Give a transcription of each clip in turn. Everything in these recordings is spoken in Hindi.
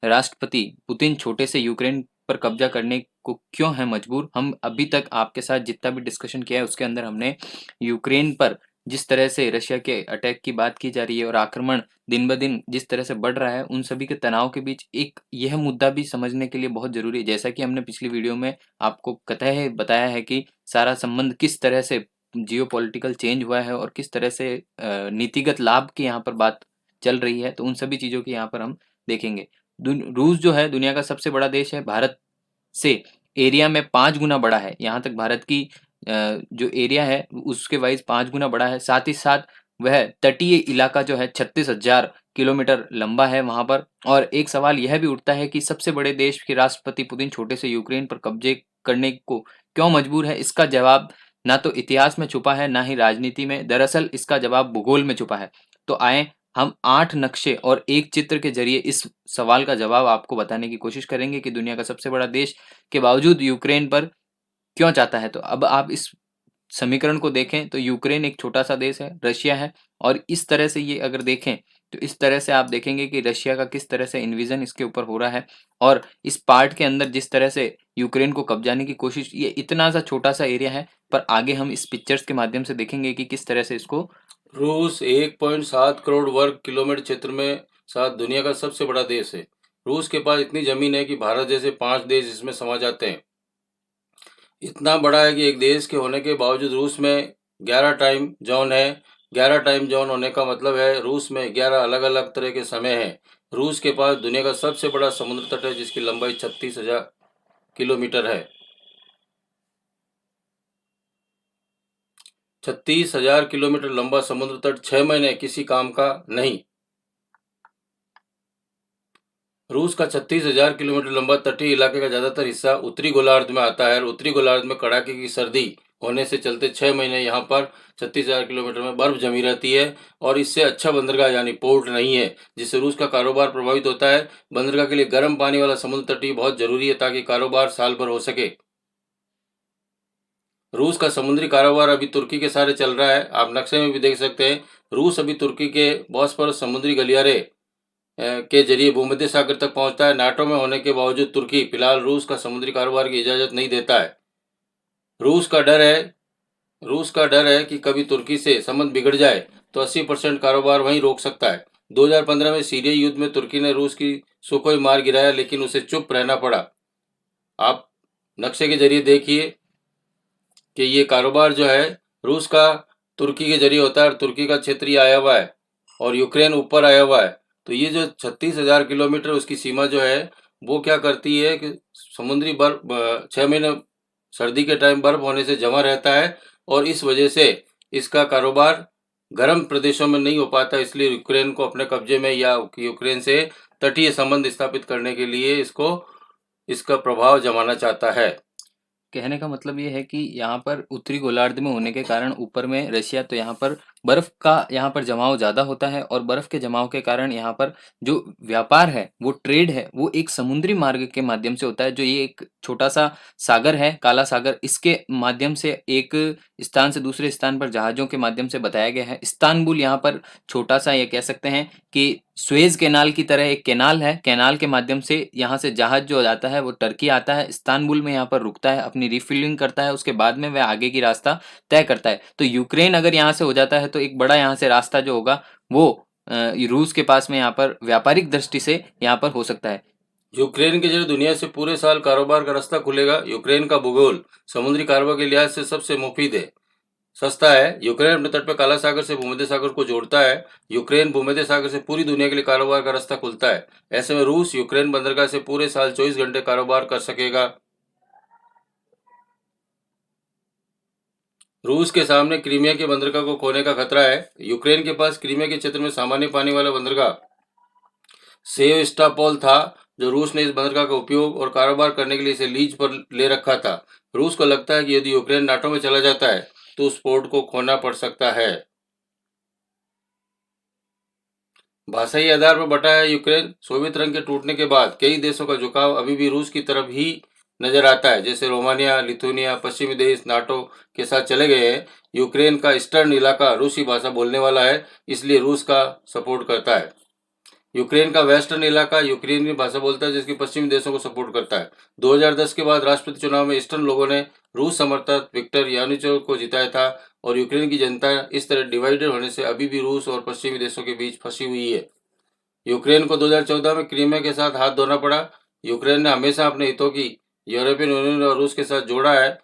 राष्ट्रपति पुतिन छोटे से यूक्रेन पर कब्जा करने को क्यों है मजबूर। हम अभी तक आपके साथ जितना भी डिस्कशन किया है उसके अंदर हमने यूक्रेन पर जिस तरह से रशिया के अटैक की बात की जा रही है और आक्रमण दिन ब दिन जिस तरह से बढ़ रहा है, उन सभी के तनाव के बीच एक यह मुद्दा भी समझने के लिए बहुत ज़रूरी है। जैसा कि हमने पिछली वीडियो में आपको कतई बताया है कि सारा संबंध किस तरह से जियोपॉलिटिकल चेंज हुआ है और किस तरह से नीतिगत लाभ की यहाँ पर बात चल रही है, तो उन सभी चीज़ों की यहाँ पर हम देखेंगे। रूस जो है दुनिया का सबसे बड़ा देश है, भारत से एरिया में 5 गुना बड़ा है। यहाँ तक भारत की जो एरिया है उसके वाइज 5 गुना बड़ा है। साथ ही साथ वह तटीय इलाका जो है 36,000 किलोमीटर लंबा है वहाँ पर। और एक सवाल यह भी उठता है कि सबसे बड़े देश के राष्ट्रपति पुतिन छोटे से यूक्रेन पर कब्जे करने को क्यों मजबूर है। इसका जवाब ना तो इतिहास में छुपा है ना ही राजनीति में, दरअसल इसका जवाब भूगोल में छुपा है। तो आए हम 8 नक्शे और एक चित्र के जरिए इस सवाल का जवाब आपको बताने की कोशिश करेंगे कि दुनिया का सबसे बड़ा देश के बावजूद यूक्रेन पर क्यों चाहता है। तो अब आप इस समीकरण को देखें तो यूक्रेन एक छोटा सा देश है, रशिया है, और इस तरह से ये अगर देखें तो इस तरह से आप देखेंगे कि रशिया का किस तरह से इन्विजन इसके ऊपर हो रहा है और इस पार्ट के अंदर जिस तरह से यूक्रेन को कब्जाने की कोशिश, ये इतना सा छोटा सा एरिया है, पर आगे हम इस पिक्चर्स के माध्यम से देखेंगे कि किस तरह से इसको रूस 1.7 करोड़ वर्ग किलोमीटर क्षेत्र में साथ दुनिया का सबसे बड़ा देश है। रूस के पास इतनी जमीन है कि भारत जैसे 5 देश इसमें समा जाते हैं। इतना बड़ा है कि एक देश के होने के बावजूद रूस में 11 टाइम जोन है। 11 टाइम जोन होने का मतलब है रूस में 11 अलग अलग तरह के समय हैं। रूस के पास दुनिया का सबसे बड़ा समुद्र तट है जिसकी लंबाई 36,000 किलोमीटर है। 36,000 किलोमीटर लंबा समुद्र तट 6 महीने किसी काम का नहीं। रूस का 36,000 किलोमीटर लंबा तटीय इलाके का ज्यादातर हिस्सा उत्तरी गोलार्ध में आता है और उत्तरी गोलार्ध में कड़ाके की सर्दी होने से चलते 6 महीने यहाँ पर 36,000 किलोमीटर में बर्फ जमी रहती है और इससे अच्छा बंदरगाह यानी पोर्ट नहीं है, जिससे रूस का कारोबार प्रभावित होता है। बंदरगाह के लिए गर्म पानी वाला समुद्र तटीय बहुत जरूरी है ताकि कारोबार साल भर हो सके। रूस का समुद्री कारोबार अभी तुर्की के सहारे चल रहा है। आप नक्शे में भी देख सकते हैं। रूस अभी तुर्की के बॉस्फोरस समुद्री गलियारे के जरिए भूमध्य सागर तक पहुंचता है। नाटो में होने के बावजूद तुर्की फिलहाल रूस का समुद्री कारोबार की इजाजत नहीं देता है। रूस का डर है रूस का डर है कि कभी तुर्की से संबंध बिगड़ जाए तो 80% कारोबार वहीं रोक सकता है। 2015 में सीरिया युद्ध में तुर्की ने रूस की सुखोई मार गिराया, लेकिन उसे चुप रहना पड़ा। आप नक्शे के जरिए देखिए कि ये कारोबार जो है रूस का तुर्की के जरिए होता है और तुर्की का क्षेत्रीय आया हुआ है और यूक्रेन ऊपर आया हुआ है। तो ये जो 36,000 किलोमीटर उसकी सीमा जो है वो क्या करती है कि समुद्री बर्फ 6 महीने सर्दी के टाइम बर्फ होने से जमा रहता है और इस वजह से इसका कारोबार गर्म प्रदेशों में नहीं हो पाता। इसलिए यूक्रेन को अपने कब्जे में या यूक्रेन से तटीय संबंध स्थापित करने के लिए इसको इसका प्रभाव जमाना चाहता है। कहने का मतलब ये है कि यहाँ पर उत्तरी गोलार्ध में होने के कारण ऊपर में रशिया, तो यहाँ पर बर्फ का यहाँ पर जमाव ज़्यादा होता है और बर्फ के जमाव के कारण यहाँ पर जो व्यापार है, वो ट्रेड है, वो एक समुद्री मार्ग के माध्यम से होता है। जो ये एक छोटा सा सागर है, काला सागर, इसके माध्यम से एक स्थान से दूसरे स्थान पर जहाज़ों के माध्यम से बताया गया है। इस्तांबुल यहाँ पर छोटा सा, ये कह सकते हैं कि सुएज कैनाल की तरह एक कैनाल है। कैनाल के माध्यम से यहाँ से जहाज जो जाता है वो टर्की आता है, इस्तांबुल में यहाँ पर रुकता है, अपनी रिफिलिंग करता है, उसके बाद में वह आगे की रास्ता तय करता है। तो यूक्रेन अगर यहाँ से हो जाता है तो एक बड़ा यहाँ से रास्ता जो होगा वो रूस के पास में यहाँ पर व्यापारिक दृष्टि से यहाँ पर हो सकता है। यूक्रेन के जरिए दुनिया से पूरे साल कारोबार का रास्ता खुलेगा। यूक्रेन का भूगोल समुद्री कारोबार के लिहाज से सबसे मुफीद है, सस्ता है। यूक्रेन अपने तट पर काला सागर से भूमध्य सागर को जोड़ता है। यूक्रेन भूमध्य सागर से पूरी दुनिया के लिए कारोबार का रास्ता खुलता है। ऐसे में रूस यूक्रेन बंदरगाह से पूरे साल 24 घंटे कारोबार कर सकेगा। रूस के सामने क्रीमिया के बंदरगाह को खोने का खतरा है। यूक्रेन के पास क्रीमिया के क्षेत्र में सामान्य पानी वाला बंदरगाह सेवस्टोपोल था, जो रूस ने इस बंदरगाह का उपयोग और कारोबार करने के लिए इसे लीज पर ले रखा था। रूस को लगता है कि यदि यूक्रेन नाटो में चला जाता है तो उस पोर्ट को खोना पड़ सकता है। भाषाई आधार पर बटा है यूक्रेन। सोवियत रंग के टूटने के बाद कई देशों का झुकाव अभी भी रूस की तरफ ही नजर आता है, जैसे रोमानिया, लिथुनिया, पश्चिमी देश नाटो के साथ चले गए हैं। यूक्रेन का ईस्टर्न इलाका रूसी भाषा बोलने वाला है, इसलिए रूस का सपोर्ट करता है। यूक्रेन का वेस्टर्न इलाका यूक्रेनी भाषा बोलता है, जिसकी पश्चिमी देशों को सपोर्ट करता है। 2010 के बाद राष्ट्रपति चुनाव में ईस्टर्न लोगों ने रूस समर्थक विक्टर यानुकोविच को जिताया था और यूक्रेन की जनता इस तरह डिवाइडेड होने से अभी भी रूस और पश्चिमी देशों के बीच फंसी हुई है। यूक्रेन को 2014 में क्रीमिया के साथ हाथ धोना पड़ा। यूक्रेन ने हमेशा अपने हितों की यूरोपियन यूनियन और रूस के साथ जोड़ा है।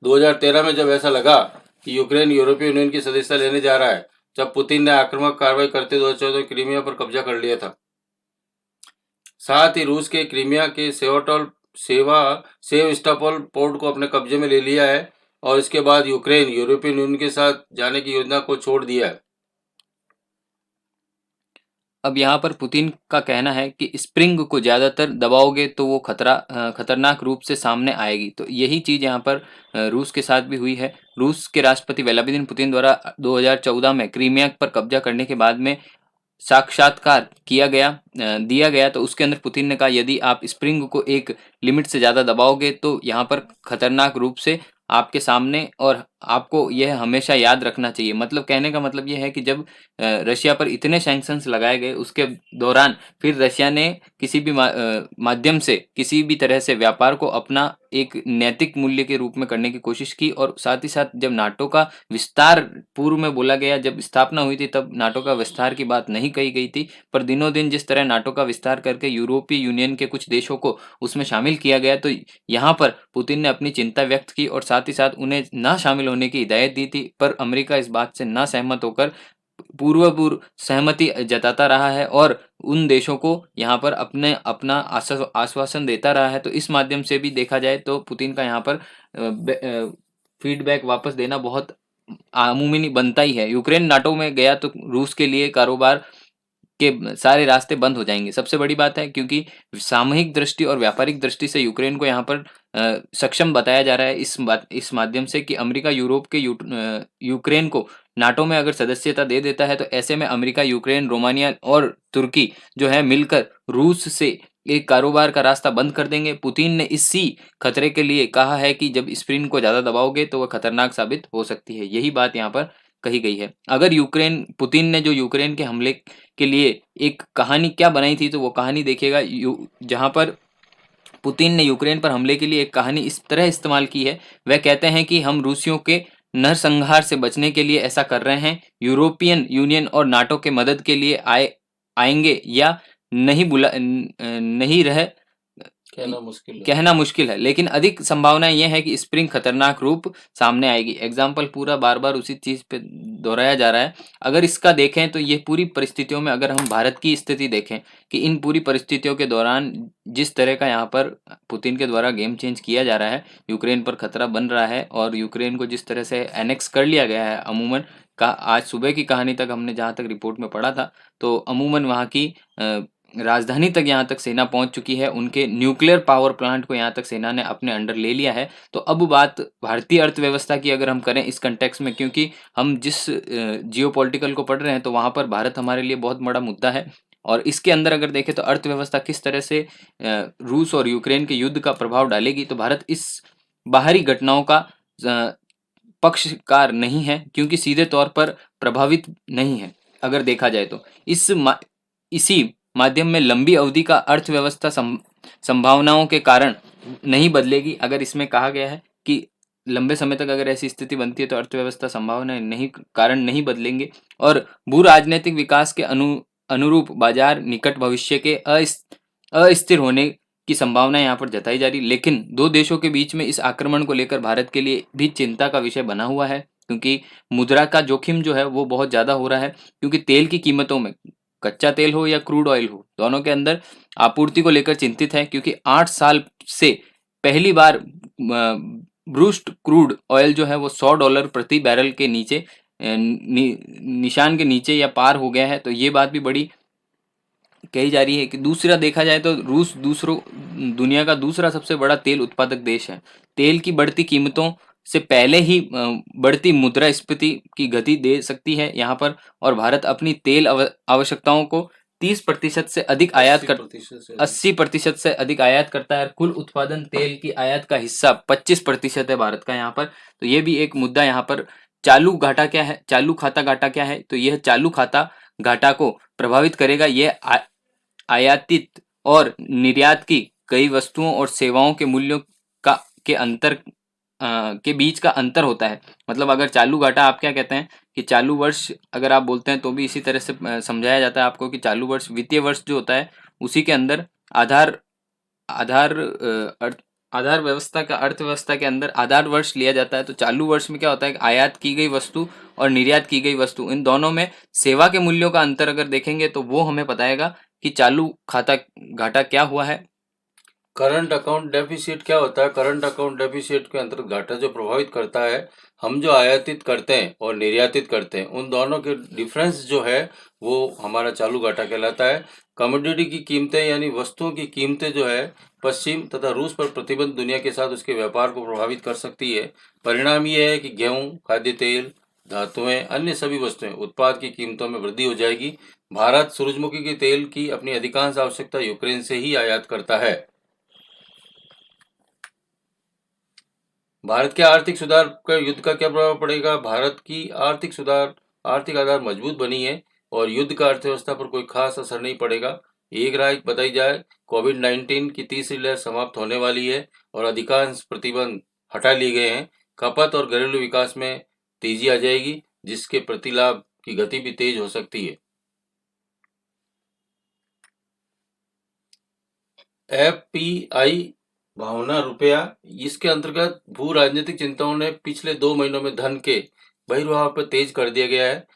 2013 में जब ऐसा लगा कि यूक्रेन यूरोपीय यूनियन की सदस्यता लेने जा रहा है, जब पुतिन ने आक्रामक कार्रवाई करते 2014 में क्रीमिया पर कब्जा कर लिया था। साथ ही रूस के क्रीमिया के सेवास्टोपोल पोर्ट को अपने कब्जे में ले लिया है और इसके बाद यूक्रेन यूरोपियन यूनियन के साथ जाने की योजना को छोड़ दिया है। अब यहाँ पर पुतिन का कहना है कि स्प्रिंग को ज़्यादातर दबाओगे तो वो खतरनाक रूप से सामने आएगी। तो यही चीज़ यहाँ पर रूस के साथ भी हुई है। रूस के राष्ट्रपति व्लादिमीर पुतिन द्वारा 2014 में क्रीमिया पर कब्जा करने के बाद में साक्षात्कार दिया गया, तो उसके अंदर पुतिन ने कहा यदि आप स्प्रिंग को एक लिमिट से ज़्यादा दबाओगे तो यहाँ पर खतरनाक रूप से आपके सामने, और आपको यह हमेशा याद रखना चाहिए। मतलब कहने का मतलब यह है कि जब रशिया पर इतने सैंक्शंस लगाए गए, उसके दौरान फिर रशिया ने किसी भी माध्यम से किसी भी तरह से व्यापार को अपना एक नैतिक मूल्य के रूप में करने की कोशिश की। और साथ ही साथ जब नाटो का विस्तार पूर्व में बोला गया, जब स्थापना हुई थी तब नाटो का विस्तार की बात नहीं कही गई थी, पर दिनों दिन जिस तरह नाटो का विस्तार करके यूरोपीय यूनियन के कुछ देशों को उसमें शामिल किया गया, तो यहाँ पर पुतिन ने अपनी चिंता व्यक्त की और साथ ही साथ उन्हें ना शामिल होने की हिदायत दी थी। पर अमेरिका इस बात से ना सहमत होकर पूर्व सहमति जताता रहा है और उन देशों को यहाँ पर अपना आश्वासन देता रहा है। तो इस माध्यम से भी देखा जाए तो पुतिन का यहाँ पर फीडबैक वापस देना बहुत आमुमनी बनता ही है। यूक्रेन नाटो में गया तो रूस के लिए कारोबार के सारे रास्ते बंद हो जाएंगे। सबसे बड़ी बात है क्योंकि सामूहिक दृष्टि और व्यापारिक दृष्टि से यूक्रेन को यहाँ पर सक्षम बताया जा रहा है इस माध्यम से कि अमेरिका यूरोप के यूक्रेन को नाटो में अगर सदस्यता दे देता है, तो ऐसे में अमेरिका, यूक्रेन, रोमानिया और तुर्की जो है मिलकर रूस से एक कारोबार का रास्ता बंद कर देंगे। पुतिन ने इसी खतरे के लिए कहा है कि जब स्प्रिंग को ज्यादा दबाओगे तो वह खतरनाक साबित हो सकती है। यही बात यहाँ पर कही गई है। अगर पुतिन ने जो यूक्रेन के हमले के लिए एक कहानी क्या बनाई थी, तो वो कहानी देखिएगा जहां पर पुतिन ने यूक्रेन पर हमले के लिए एक कहानी इस तरह इस्तेमाल की है। वह कहते हैं कि हम रूसियों के नरसंहार से बचने के लिए ऐसा कर रहे हैं, यूरोपियन यूनियन और नाटो के मदद के लिए आएंगे या नहीं रह कहना मुश्किल है, लेकिन अधिक संभावना यह है कि स्प्रिंग खतरनाक रूप सामने आएगी। एग्जाम्पल पूरा बार बार उसी चीज पे दोहराया जा रहा है। अगर इसका देखें तो ये पूरी परिस्थितियों में अगर हम भारत की स्थिति देखें कि इन पूरी परिस्थितियों के दौरान जिस तरह का यहाँ पर पुतिन के द्वारा गेम चेंज किया जा रहा है, यूक्रेन पर खतरा बन रहा है और यूक्रेन को जिस तरह से एनेक्स कर लिया गया है, अमूमन का आज सुबह की कहानी तक हमने जहाँ तक रिपोर्ट में पढ़ा था, तो अमूमन वहाँ की राजधानी तक यहाँ तक सेना पहुंच चुकी है। उनके न्यूक्लियर पावर प्लांट को यहाँ तक सेना ने अपने अंडर ले लिया है। तो अब बात भारतीय अर्थव्यवस्था की अगर हम करें इस कंटेक्स्ट में, क्योंकि हम जिस जियोपॉलिटिकल को पढ़ रहे हैं तो वहाँ पर भारत हमारे लिए बहुत बड़ा मुद्दा है। और इसके अंदर अगर देखें तो अर्थव्यवस्था किस तरह से रूस और यूक्रेन के युद्ध का प्रभाव डालेगी, तो भारत इस बाहरी घटनाओं का पक्षकार नहीं है, क्योंकि सीधे तौर पर प्रभावित नहीं है। अगर देखा जाए तो इसी माध्यम में लंबी अवधि का अर्थव्यवस्था संभावनाओं के कारण नहीं बदलेगी। अगर इसमें कहा गया है कि लंबे समय तक अगर ऐसी स्थिति बनती है तो अर्थव्यवस्था संभावना कारण नहीं बदलेंगे और भू राजनीतिक विकास के अनुरूप बाजार निकट भविष्य के अस्थिर होने की संभावना यहाँ पर जताई जा रही। लेकिन दो देशों के बीच में इस आक्रमण को लेकर भारत के लिए भी चिंता का विषय बना हुआ है, क्योंकि मुद्रा का जोखिम जो है वो बहुत ज्यादा हो रहा है। क्योंकि तेल की कीमतों में, कच्चा तेल हो या क्रूड ऑयल हो, दोनों के अंदर आपूर्ति को लेकर चिंतित है। क्योंकि 8 साल से पहली बार ब्रूस्ट क्रूड ऑयल जो है वो $100 प्रति बैरल के नीचे निशान के नीचे या पार हो गया है। तो ये बात भी बड़ी कही जा रही है कि दूसरा देखा जाए तो रूस दुनिया का दूसरा सबसे बड़ा तेल उत्पादक देश है। तेल की बढ़ती कीमतों से पहले ही बढ़ती मुद्रास्फीति की गति दे सकती है यहाँ पर, और भारत अपनी तेल आवश्यकताओं को 30% से अधिक आयात कर 80% से अधिक आयात करता है। कुल उत्पादन तेल की आयात का हिस्सा 25% है भारत का यहाँ पर। तो ये भी एक मुद्दा यहाँ पर। चालू खाता घाटा क्या है? तो यह चालू खाता घाटा को प्रभावित करेगा। ये आयातित और निर्यात की कई वस्तुओं और सेवाओं के मूल्यों का के अंतर के बीच का अंतर होता है। मतलब अगर चालू घाटा, आप क्या कहते हैं कि चालू वर्ष अगर आप बोलते हैं तो भी इसी तरह से समझाया जाता है आपको कि चालू वर्ष वित्तीय वर्ष जो होता है उसी के अंदर आधार आधार आधार व्यवस्था का अर्थव्यवस्था के अंदर आधार वर्ष लिया जाता है। तो चालू वर्ष में क्या होता है कि आयात की गई वस्तु और निर्यात की गई वस्तु, इन दोनों में सेवा के मूल्यों का अंतर अगर देखेंगे तो वो हमें बताएगा कि चालू खाता घाटा क्या हुआ है। करंट अकाउंट डेफिसिट क्या होता है? करंट अकाउंट डेफिसिट के अंतर्गत घाटा जो प्रभावित करता है, हम जो आयातित करते हैं और निर्यातित करते हैं उन दोनों के डिफरेंस जो है वो हमारा चालू घाटा कहलाता है। कमोडिटी की कीमतें यानी वस्तुओं की कीमतें जो है पश्चिम तथा रूस पर प्रतिबंध दुनिया के साथ उसके व्यापार को प्रभावित कर सकती है। परिणाम ये है कि गेहूं, खाद्य तेल, धातुएं, अन्य सभी वस्तुएं उत्पाद की कीमतों में वृद्धि हो जाएगी। भारत सूरजमुखी के तेल की अपनी अधिकांश आवश्यकता यूक्रेन से ही आयात करता है। भारत के आर्थिक सुधार का युद्ध का क्या प्रभाव पड़ेगा? भारत की आर्थिक आधार मजबूत बनी है और युद्ध का अर्थव्यवस्था पर कोई खास असर नहीं पड़ेगा। एक राय बताई जाए, कोविड-19 की तीसरी लहर समाप्त होने वाली है और अधिकांश प्रतिबंध हटा लिए गए हैं। खपत और घरेलू विकास में तेजी आ जाएगी, जिसके प्रतिलाभ की गति भी तेज हो सकती है। एफपीआई भावना रुपया, इसके अंतर्गत भू राजनीतिक चिंताओं ने पिछले 2 महीनों में धन के बहिर्वाह पर तेज कर दिया गया है।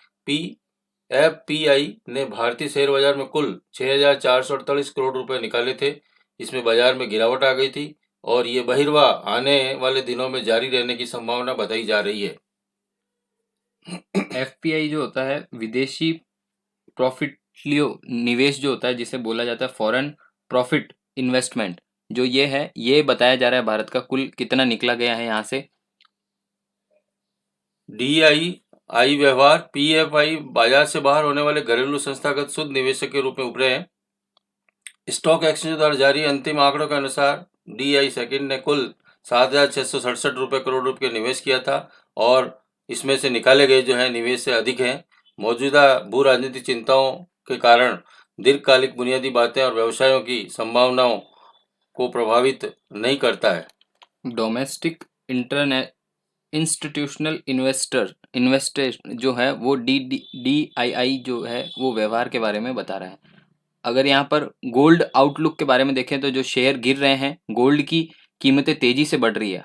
एफपीआई ने भारतीय शेयर बाजार में कुल 6,448 करोड़ रुपए निकाले थे। इसमें बाजार में गिरावट आ गई थी और ये बहिर्वाह आने वाले दिनों में जारी रहने की संभावना बताई जा रही है। एफपीआई जो होता है विदेशी प्रॉफिटलियो निवेश जो होता है, जिसे बोला जाता है फॉरेन प्रॉफिट इन्वेस्टमेंट, जो ये है ये बताया जा रहा है भारत का कुल कितना निकला गया है यहाँ से। डीआईआई व्यवहार, पीएफआई बाजार से बाहर होने वाले घरेलू संस्थागत शुद्ध निवेशक के रूप में उभरे हैं। स्टॉक एक्सचेंज द्वारा जारी अंतिम आंकड़ों के अनुसार डीआई सेकंड ने कुल 7,667 रुपए करोड़ रुपए का निवेश किया था और इसमें से निकाले गए जो है निवेश से अधिक हैं। मौजूदा भू राजनीतिक चिंताओं के कारण दीर्घकालिक बुनियादी बातें और व्यवसायों की संभावनाओं को प्रभावित नहीं करता है। डोमेस्टिक इंटरनेट इंस्टीट्यूशनल इन्वेस्टर जो है वो डीआईआई जो है वो व्यवहार के बारे में बता रहा है। अगर यहाँ पर गोल्ड आउटलुक के बारे में देखें तो जो शेयर गिर रहे हैं, गोल्ड की कीमतें तेजी से बढ़ रही है।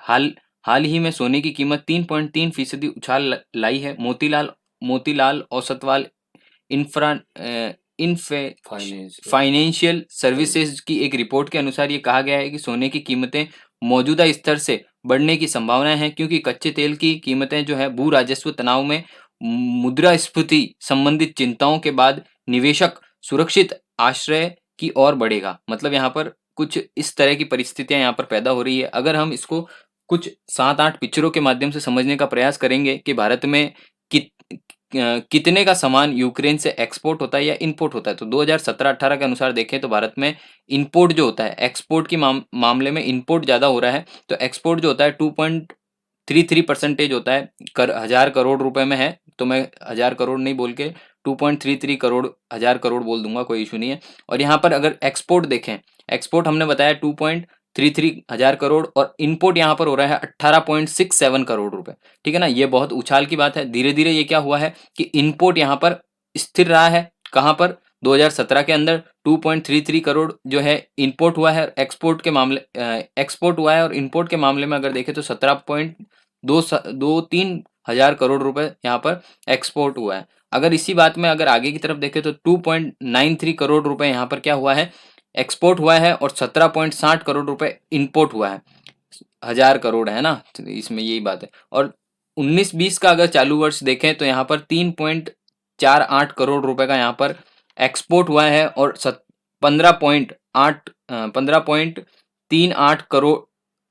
हाल ही में सोने की कीमत 3.3% उछाल लाई है। मोतीलाल ओसतवाल इंफ्रा फाइनेंशियल सर्विसेज की एक रिपोर्ट के अनुसार ये कहा गया है कि सोने की कीमतें मौजूदा स्तर से बढ़ने की संभावनाएं हैं, क्योंकि कच्चे तेल की कीमतें जो है भू राजस्व तनाव में मुद्रास्फीति संबंधित चिंताओं के बाद निवेशक सुरक्षित आश्रय की ओर बढ़ेगा। मतलब यहाँ पर कुछ इस तरह की परिस्थितियां यहाँ पर पैदा हो रही है। अगर हम इसको कुछ 7-8 पिक्चरों के माध्यम से समझने का प्रयास करेंगे कि भारत में कितने का सामान यूक्रेन से एक्सपोर्ट होता है या इंपोर्ट होता है, तो 2017-18 के अनुसार देखें तो भारत में इंपोर्ट जो होता है, एक्सपोर्ट की मामले में इंपोर्ट ज़्यादा हो रहा है। तो एक्सपोर्ट जो होता है 2.33% होता है, 1000 करोड़ रुपए में है। तो मैं 1000 करोड़ नहीं बोल के 2.33 करोड़ 1000 करोड़ बोल दूंगा, कोई इशू नहीं है। और यहाँ पर अगर एक्सपोर्ट देखें, एक्सपोर्ट हमने बताया 2.33 हजार करोड़ और इंपोर्ट यहाँ पर हो रहा है 18.67 करोड़ रुपए। ठीक है ना, ये बहुत उछाल की बात है। धीरे धीरे ये क्या हुआ है कि इंपोर्ट यहाँ पर स्थिर रहा है। कहाँ पर? 2017 के अंदर 2.33 करोड़ जो है इंपोर्ट हुआ है। एक्सपोर्ट हुआ है और इंपोर्ट के मामले में अगर देखें तो 17.23 हजार करोड़ रुपए यहाँ पर एक्सपोर्ट हुआ है। अगर इसी बात में अगर आगे की तरफ देखें तो 2.93 करोड़ रुपए यहाँ पर क्या हुआ है, एक्सपोर्ट हुआ है और 17.60 करोड़ रुपए इंपोर्ट हुआ है। 1000 करोड़ है ना, इसमें यही बात है। और 19-20 का अगर चालू वर्ष देखें तो यहाँ पर 3.48 करोड़ रुपए का यहाँ पर एक्सपोर्ट हुआ है और 15.38 करोड़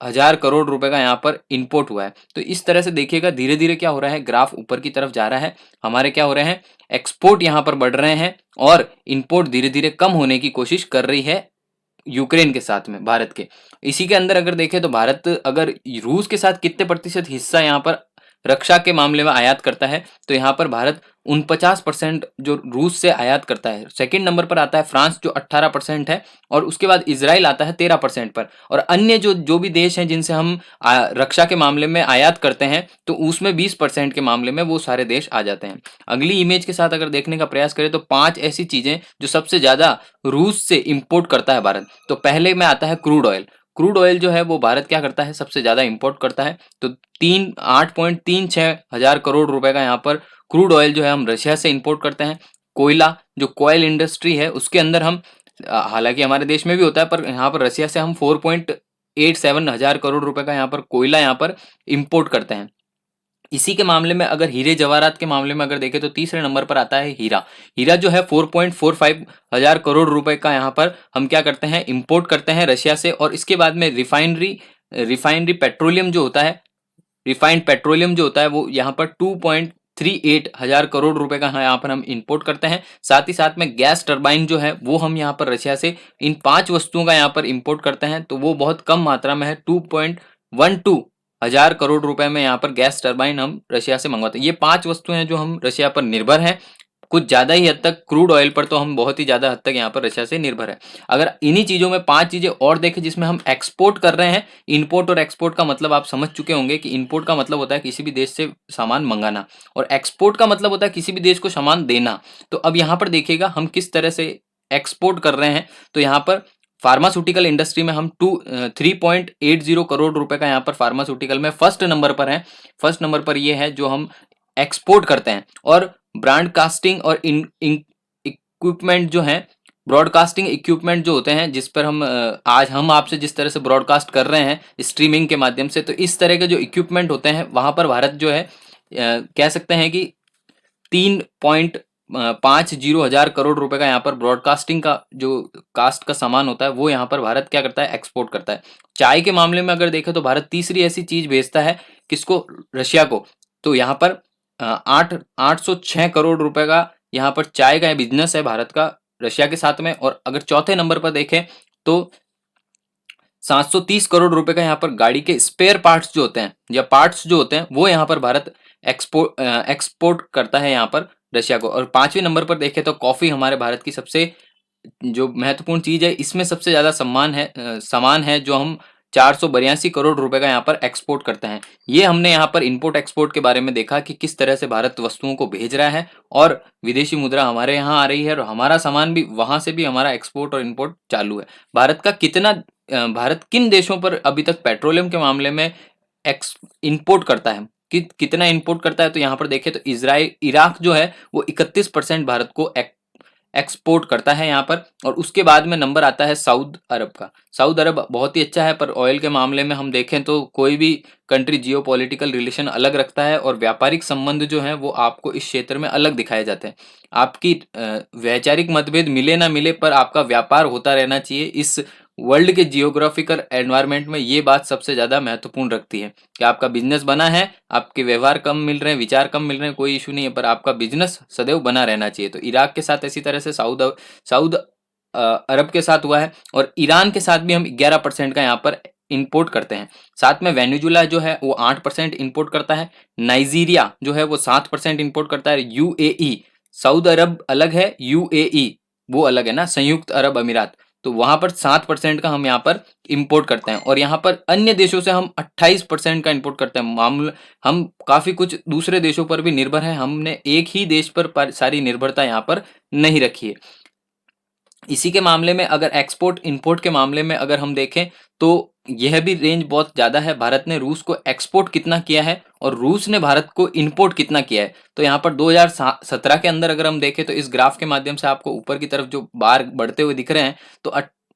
हजार करोड़ रुपए का यहाँ पर इंपोर्ट हुआ है। तो इस तरह से देखिएगा धीरे धीरे क्या हो रहा है, ग्राफ ऊपर की तरफ जा रहा है। हमारे क्या हो रहे हैं, एक्सपोर्ट यहाँ पर बढ़ रहे हैं और इंपोर्ट धीरे धीरे कम होने की कोशिश कर रही है यूक्रेन के साथ में भारत के। इसी के अंदर अगर देखें तो भारत अगर रूस के साथ कितने प्रतिशत हिस्सा यहाँ पर रक्षा के मामले में आयात करता है, तो यहाँ पर भारत 49% जो रूस से आयात करता है। सेकंड नंबर पर आता है फ्रांस जो 18% है, और उसके बाद इजराइल आता है 13% पर। और अन्य जो जो भी देश हैं जिनसे हम रक्षा के मामले में आयात करते हैं, तो उसमें 20% के मामले में वो सारे देश आ जाते हैं। अगली इमेज के साथ अगर देखने का प्रयास करें तो 5 ऐसी चीजें जो सबसे ज्यादा रूस से इंपोर्ट करता है भारत। तो पहले में आता है क्रूड ऑयल। क्रूड ऑयल जो है वो भारत क्या करता है, सबसे ज्यादा इंपोर्ट करता है। तो 8.36 हजार करोड़ रुपए का यहाँ पर क्रूड ऑयल जो है हम रशिया से इंपोर्ट करते हैं। कोयला, जो कोयल इंडस्ट्री है उसके अंदर हम, हालांकि हमारे देश में भी होता है, पर यहाँ पर रशिया से हम 4.87 हजार करोड़ रुपए का यहाँ पर कोयला यहाँ पर इंपोर्ट करते हैं। इसी के मामले में अगर हीरे जवाहरात के मामले में अगर देखें तो तीसरे नंबर पर आता है हीरा। हीरा जो है 4.45 हजार करोड़ रुपए का यहाँ पर हम क्या करते हैं, इंपोर्ट करते हैं रशिया से। और इसके बाद में रिफाइनरी रिफाइनरी पेट्रोलियम जो होता है, रिफाइंड पेट्रोलियम जो होता है वो यहाँ पर 2.38 हजार करोड़ रुपए का यहाँ पर हम इंपोर्ट करते हैं। साथ ही साथ में गैस टरबाइन जो है वो हम यहाँ पर रशिया से इन 5 वस्तुओं का यहाँ पर इंपोर्ट करते हैं। तो वो बहुत कम मात्रा में है, 2.12 हजार करोड़ रुपए में यहाँ पर गैस टरबाइन हम रशिया से मंगवाते हैं। ये 5 वस्तुएं हैं जो हम रशिया पर निर्भर हैं। कुछ ज्यादा ही हद तक क्रूड ऑयल पर तो हम बहुत ही ज्यादा हद तक यहाँ पर रशिया से निर्भर है। अगर इन्हीं चीजों में 5 चीजें और देखें जिसमें हम एक्सपोर्ट कर रहे हैं, इंपोर्ट और एक्सपोर्ट का मतलब आप समझ चुके होंगे कि इंपोर्ट का मतलब होता है किसी भी देश से सामान मंगाना, और एक्सपोर्ट का मतलब होता है किसी भी देश को सामान देना। तो अब यहाँ पर देखिएगा हम किस तरह से एक्सपोर्ट कर रहे हैं। तो यहाँ पर फार्मास्यूटिकल इंडस्ट्री में हम 3.80 करोड़ रुपए का यहाँ पर फार्मास्यूटिकल में फर्स्ट नंबर पर है। फर्स्ट नंबर पर ये है जो हम एक्सपोर्ट करते हैं। और ब्रॉडकास्टिंग और इक्विपमेंट जो है, ब्रॉडकास्टिंग इक्विपमेंट जो होते हैं जिस पर हम आज हम आपसे जिस तरह से ब्रॉडकास्ट कर रहे हैं स्ट्रीमिंग के माध्यम से, तो इस तरह के जो इक्विपमेंट होते हैं वहां पर भारत जो है कह सकते हैं कि 3.50 हजार करोड़ रुपए का यहाँ पर ब्रॉडकास्टिंग का जो कास्ट का सामान होता है वो यहाँ पर भारत क्या करता है, एक्सपोर्ट करता है। चाय के मामले में अगर देखें तो भारत तीसरी ऐसी चीज भेजता है, किसको, रशिया को। तो यहाँ पर 806 करोड़ रुपए का यहाँ पर चाय का बिजनेस है भारत का रशिया के साथ में। और अगर चौथे नंबर पर देखें तो 730 करोड़ रुपए का यहाँ पर गाड़ी के स्पेयर पार्ट्स जो होते हैं या पार्ट्स जो होते हैं वो यहाँ पर भारत एक्सपोर्ट करता है यहाँ पर रशिया को। और 5वें नंबर पर देखें तो कॉफी हमारे भारत की सबसे जो महत्वपूर्ण चीज है, इसमें सबसे ज्यादा सामान है जो हम 482 करोड़ रुपए का यहाँ पर एक्सपोर्ट करते हैं। ये हमने यहाँ पर इंपोर्ट एक्सपोर्ट के बारे में देखा कि किस तरह से भारत वस्तुओं को भेज रहा है और विदेशी मुद्रा हमारे यहाँ आ रही है, और हमारा सामान भी वहां से भी हमारा एक्सपोर्ट और इंपोर्ट चालू है। भारत किन देशों पर अभी तक पेट्रोलियम के मामले में इंपोर्ट करता है, कितना इंपोर्ट करता है। तो यहाँ पर देखें तो इराक जो है वो 31% भारत को एक्सपोर्ट करता है यहाँ पर। और उसके बाद में नंबर आता है सऊदी अरब का। सऊदी अरब बहुत ही अच्छा है, पर ऑयल के मामले में हम देखें तो कोई भी कंट्री जियोपॉलिटिकल रिलेशन अलग रखता है और व्यापारिक संबंध जो है वो आपको इस क्षेत्र में अलग दिखाए जाते हैं। आपकी वैचारिक मतभेद मिले ना मिले, पर आपका व्यापार होता रहना चाहिए। इस वर्ल्ड के जियोग्राफिकल एनवायरनमेंट में ये बात सबसे ज्यादा महत्वपूर्ण रखती है कि आपका बिजनेस बना है, आपके व्यवहार कम मिल रहे हैं, विचार कम मिल रहे हैं, कोई इशू नहीं है, पर आपका बिजनेस सदैव बना रहना चाहिए। तो इराक के साथ इसी तरह से सऊद अरब के साथ हुआ है। और ईरान के साथ भी हम 11% का यहाँ पर इंपोर्ट करते हैं। साथ में वेनेजुला जो है वो 8% इंपोर्ट करता है। नाइजीरिया जो है वो 7% इंपोर्ट करता है। यूएई, सऊदी अरब अलग है, यूएई वो अलग है ना, संयुक्त अरब अमीरात, तो वहां पर 7% का हम यहाँ पर इंपोर्ट करते हैं। और यहाँ पर अन्य देशों से हम 28% का इंपोर्ट करते हैं। मामला हम काफी कुछ दूसरे देशों पर भी निर्भर हैं, हमने एक ही देश पर सारी निर्भरता यहाँ पर नहीं रखी है। इसी के मामले में अगर एक्सपोर्ट इंपोर्ट के मामले में अगर हम देखें तो यह भी रेंज बहुत ज्यादा है। भारत ने रूस को एक्सपोर्ट कितना किया है और रूस ने भारत को इंपोर्ट कितना किया है। तो यहाँ पर 2017 के अंदर अगर हम देखें तो इस ग्राफ के माध्यम से आपको ऊपर की तरफ जो बार बढ़ते हुए दिख रहे हैं, तो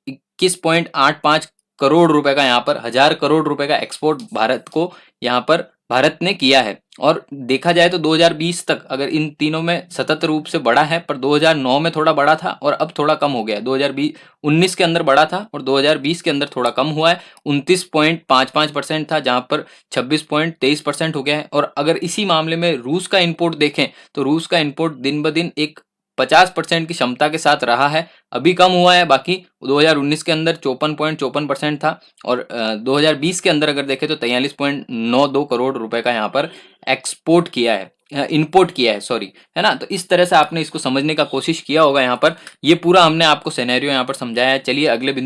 21.85 करोड़ रुपए का यहाँ पर 1000 करोड़ रुपए का एक्सपोर्ट भारत को यहाँ पर भारत ने किया है। और देखा जाए तो 2020 तक अगर इन तीनों में सतत रूप से बढ़ा है, पर 2009 में थोड़ा बढ़ा था और अब थोड़ा कम हो गया। 2019 के अंदर बढ़ा था और 2020 के अंदर थोड़ा कम हुआ है। 29.55% था, जहां पर 26.23% हो गया है। और अगर इसी मामले में रूस का इंपोर्ट देखें तो रूस का इंपोर्ट दिन ब दिन एक 50% की क्षमता के साथ रहा है। अभी कम हुआ है, बाकी 2019 के अंदर 54.54% था और 2020 के अंदर अगर देखें तो 43.92 करोड़ रुपए का यहाँ पर एक्सपोर्ट किया है, इंपोर्ट किया है, सॉरी, है ना। तो इस तरह से आपने इसको समझने का कोशिश किया होगा। यहाँ पर ये पूरा हमने आपको सिनेरियो यहाँ पर समझाया है। चलिए अगले